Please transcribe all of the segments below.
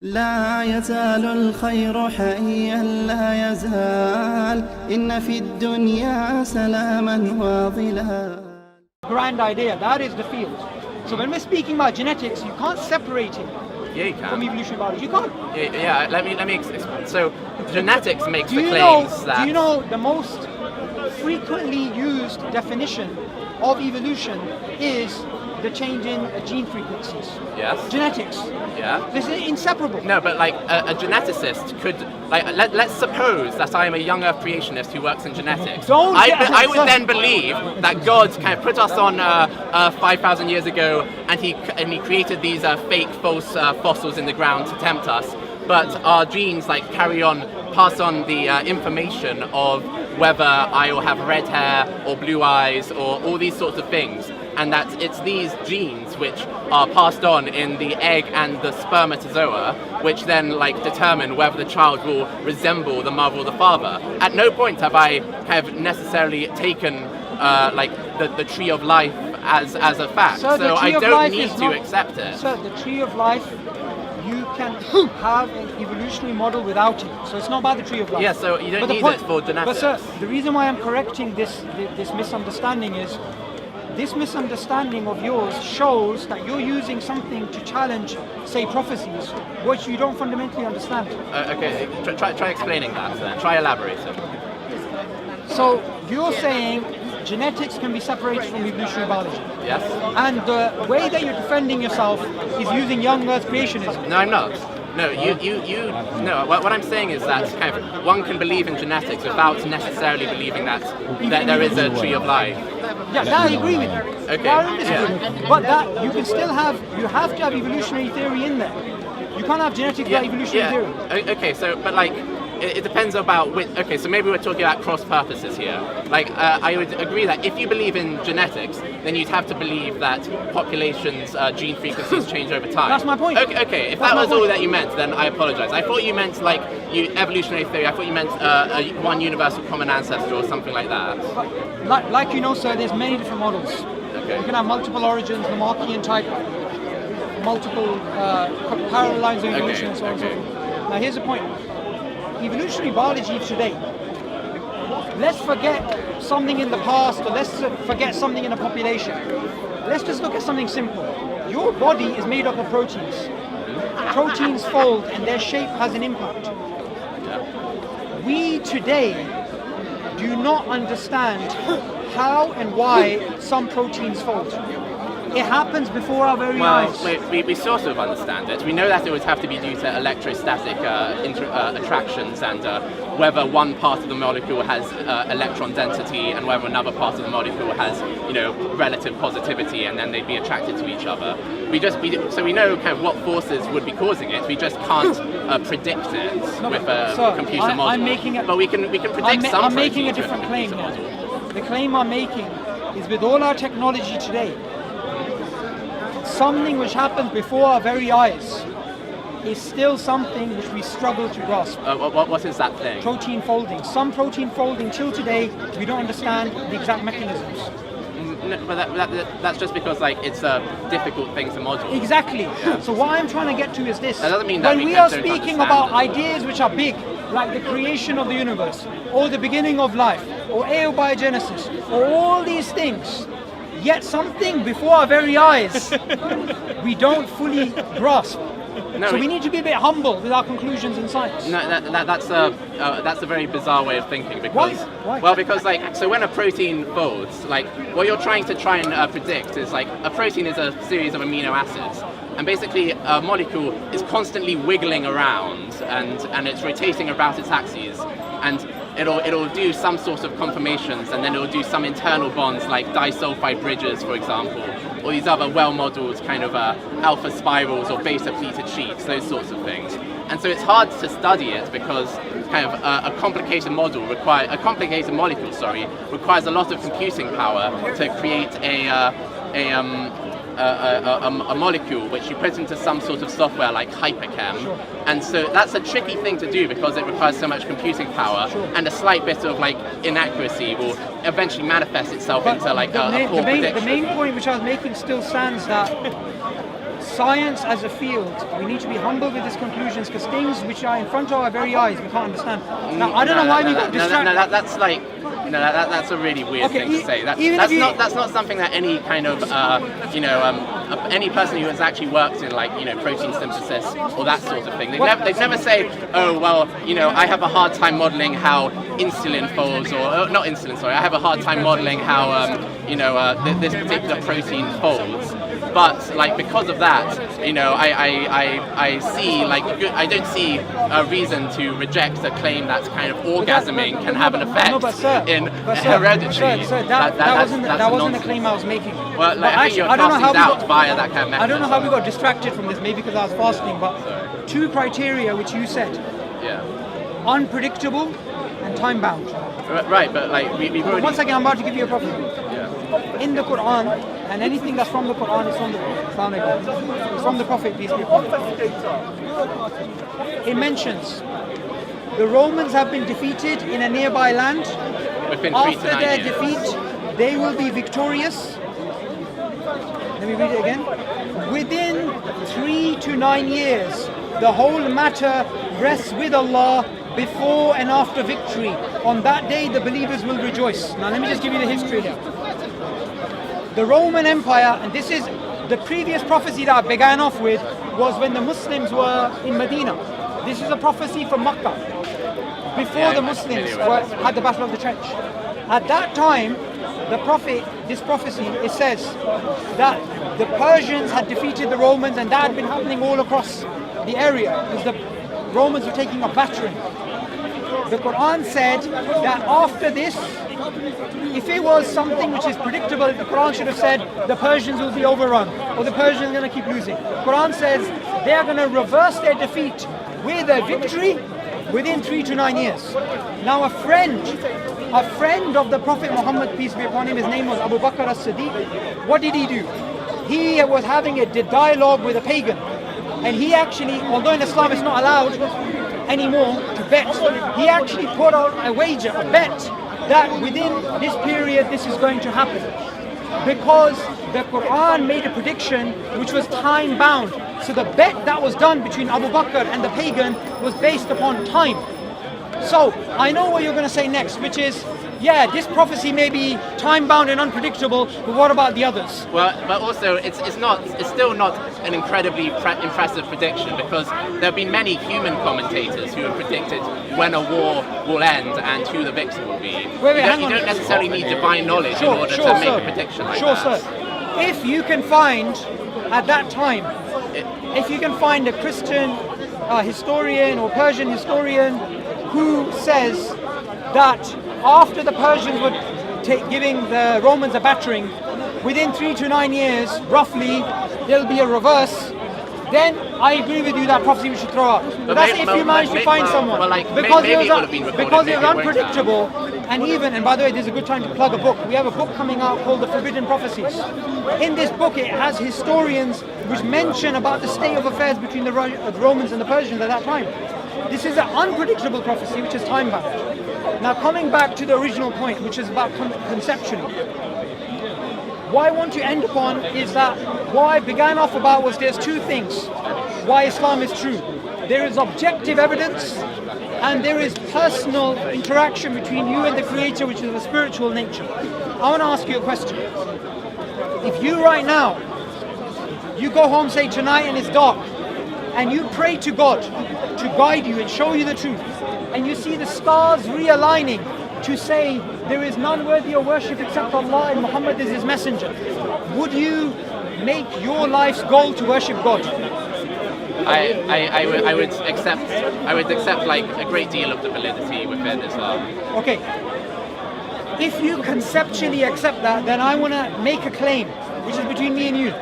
لا يزال الخير حيا لا يزال إن في الدنيا سلاما وظلال. Grand idea, that is the field. So when we're speaking about genetics, you can't separate it from evolutionary biology. You can't. Yeah. Let me explain. So genetics makes the claims that. Do you know the most frequently used definition of evolution is the change in gene frequencies? Yes. Genetics. Yeah. This is inseparable. No, but like a geneticist could, like, let's suppose that I am a young Earth creationist who works in genetics. I would then believe that God kind of put us on Earth 5,000 years ago, and he created these fake, false fossils in the ground to tempt us. But our genes pass on the information of whether I will have red hair or blue eyes or all these sorts of things. And that it's these genes which are passed on in the egg and the spermatozoa, which then determine whether the child will resemble the mother or the father. At no point have I necessarily taken the tree of life as a fact. Sir, so I don't need to accept it. Sir, the tree of life, you can have an evolutionary model without it. So it's not about the tree of life. Yeah, so you don't need it for genetics. But sir, the reason why I'm correcting this misunderstanding is, this misunderstanding of yours shows that you're using something to challenge, say, prophecies, which you don't fundamentally understand. Okay, try explaining that then. Try elaborating. So you're saying genetics can be separated from evolutionary biology. Yes. And the way that you're defending yourself is using young Earth creationism. No, I'm not. No, no. What I'm saying is that one can believe in genetics without necessarily believing that there is a tree of life. Yeah, that I agree with you. Okay. Yeah. But that you have to have evolutionary theory in there. You can't have genetics without evolutionary theory. Okay, so it depends about which. Okay, so maybe we're talking about cross purposes here. I would agree that if you believe in genetics, then you'd have to believe that populations' gene frequencies change over time. That's my point. Okay, if that was all that you meant, then I apologize. I thought you meant evolutionary theory. I thought you meant one universal common ancestor or something like that. Like you know, sir, there's many different models. Okay. You can have multiple origins, the Lamarckian type, multiple parallel lines of evolution, and so on and so forth. Now here's the point. Evolutionary biology today, let's forget something in the past, or let's forget something in a population. Let's just look at something simple. Your body is made up of proteins. Proteins fold and their shape has an impact. We today do not understand how and why some proteins fold. It happens before our very eyes. We sort of understand it. We know that it would have to be due to electrostatic attractions and whether one part of the molecule has electron density and whether another part of the molecule has, relative positivity, and then they'd be attracted to each other. So we know kind of what forces would be causing it. We just can't predict it with a computer model. But we can predict some. I'm making a different claim now. The claim I'm making is, with all our technology today, something which happens before our very eyes is still something which we struggle to grasp. What is that thing? Protein folding. Some protein folding till today, we don't understand the exact mechanisms. No, but that's just because it's a difficult thing to model. Exactly. Yeah. So what I'm trying to get to is this. That doesn't mean that when we are speaking about ideas which are big, like the creation of the universe, or the beginning of life, or abiogenesis, or all these things, yet something before our very eyes we don't fully grasp. So we need to be a bit humble with our conclusions in science. No, that's a very bizarre way of thinking. Because why? Well, because so when a protein folds, what you're trying to predict is a protein is a series of amino acids, and basically a molecule is constantly wiggling around and it's rotating about its axes, and it'll do some sort of conformations, and then it'll do some internal bonds like disulfide bridges, for example, or these other well-modeled kind of alpha spirals or beta-pleated sheets, those sorts of things. And so it's hard to study it because kind of a complicated molecule requires a lot of computing power to create a molecule which you put into some sort of software like Hyperchem. Sure. And so that's a tricky thing to do because it requires so much computing power, sure. And a slight bit of inaccuracy will eventually manifest itself into a poor prediction. The main point which I was making still stands, that science as a field, we need to be humble with its conclusions because things which are in front of our very eyes, we can't understand. Now, I don't know why we got distracted. That's like, that's a really weird thing to say. That's not something that any kind of, any person who has actually worked in like, protein synthesis or that sort of thing. They'd never say, oh, well, I have a hard time modeling how insulin folds, or not insulin, sorry, I have a hard time modeling how, this particular protein folds. But like because of that, I see like I don't see a reason to reject a claim that kind of orgasming can have an effect in hereditary. Sir, that wasn't the claim I was making. Well, like, I think you're casting doubt via that kind of method. I don't know how we got distracted from this, maybe because I was fasting, but two criteria which you said. Yeah. Unpredictable and time bound. Right, but like we've already... One second, I'm about to give you a prophecy. Yeah. In the Quran, and anything that's from the Quran is from the Prophet, peace be upon him. It mentions the Romans have been defeated in a nearby land. After their defeat, they will be victorious. Let me read it again. Within 3 to 9 years, the whole matter rests with Allah before and after victory. On that day, the believers will rejoice. Now, let me just give you the history here. The Roman Empire, and this is the previous prophecy that I began off with, was when the Muslims were in Medina. This is a prophecy from Makkah, before the Muslims had the Battle of the Trench. At that time, this prophecy, it says that the Persians had defeated the Romans, and that had been happening all across the area, because the Romans were taking a battering. The Quran said that after this, if it was something which is predictable, the Quran should have said the Persians will be overrun or the Persians are going to keep losing. The Quran says they are going to reverse their defeat with a victory within 3 to 9 years. Now a friend of the Prophet Muhammad, peace be upon him, his name was Abu Bakr as-Siddiq. What did he do? He was having a dialogue with a pagan, and he actually, although in Islam it's not allowed anymore to bet, he actually put out a wager, a bet, that within this period this is going to happen, because the Quran made a prediction which was time bound. So the bet that was done between Abu Bakr and the pagan was based upon time. So I know what you're going to say next, which is, yeah, this prophecy may be time bound and unpredictable, but what about the others? Well, but also it's still not an incredibly impressive prediction, because there have been many human commentators who have predicted when a war will end and who the victor will be. You don't necessarily need divine knowledge in order to make a prediction like that. Sure, sir. If you can find, at that time, if you can find a Christian historian or Persian historian who says that after the Persians were giving the Romans a battering, within 3 to 9 years, roughly, there'll be a reverse, then I agree with you that prophecy we should throw out. But that's if you manage to find someone. Because it was unpredictable, and by the way, there's a good time to plug a book. We have a book coming out called The Forbidden Prophecies. In this book, it has historians which mention about the state of affairs between the Romans and the Persians at that time. This is an unpredictable prophecy which is time bound. Now coming back to the original point, which is about conceptually. What I want to end upon is that what I began off about was there's two things why Islam is true. There is objective evidence and there is personal interaction between you and the Creator, which is of a spiritual nature. I want to ask you a question. If you right now, you go home, say tonight and it's dark, and you pray to God to guide you and show you the truth, and you see the stars realigning to say there is none worthy of worship except Allah and Muhammad is his messenger, would you make your life's goal to worship God? I would accept like a great deal of the validity within Islam. Okay. If you conceptually accept that, then I want to make a claim, which is between me and you.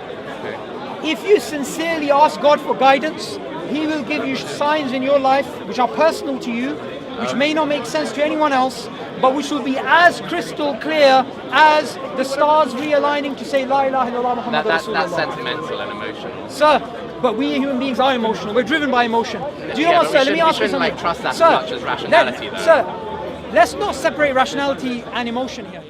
If you sincerely ask God for guidance, He will give you signs in your life which are personal to you, which may not make sense to anyone else, but which will be as crystal clear as the stars realigning to say La ilaha illallah Muhammad Rasulullah. That's sentimental and emotional. Sir, but we human beings are emotional. We're driven by emotion. Do you know what, sir? Let me ask you something. Trust that as much as rationality, though. Sir, let's not separate rationality and emotion here.